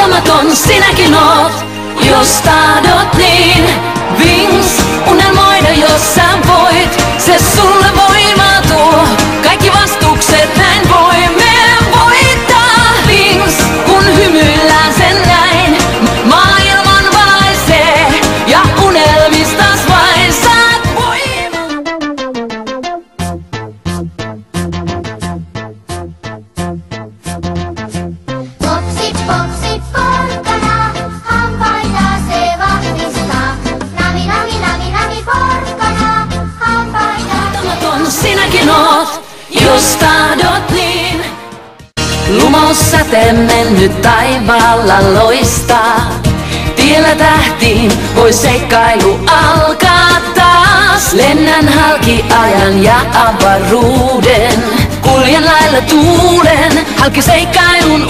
Uskomaton sinäkin oot, jos tahdot niin. Wings, unelmoida jos sä voit, se sulle voimaa tuo. Kaikki vastukset näin voimme voittaa. Wings, kun hymyillään sen näin, maailman valaisee ja unelmistas vain saat voimaa. Popsi, popsi, porkkana, hampaita se vahvistaa. Nami, nami, nami, nami, porkkana, hampaita. Uskomaton sinäkin oot, jos tahdot niin. Lumoussäteen mennyt taivaalla loistaa. Tiellä tähtiin voi seikkailu alkaa taas. Lennän halki ajan ja avaruuden, kuljen lailla tuulen, halki seikkailun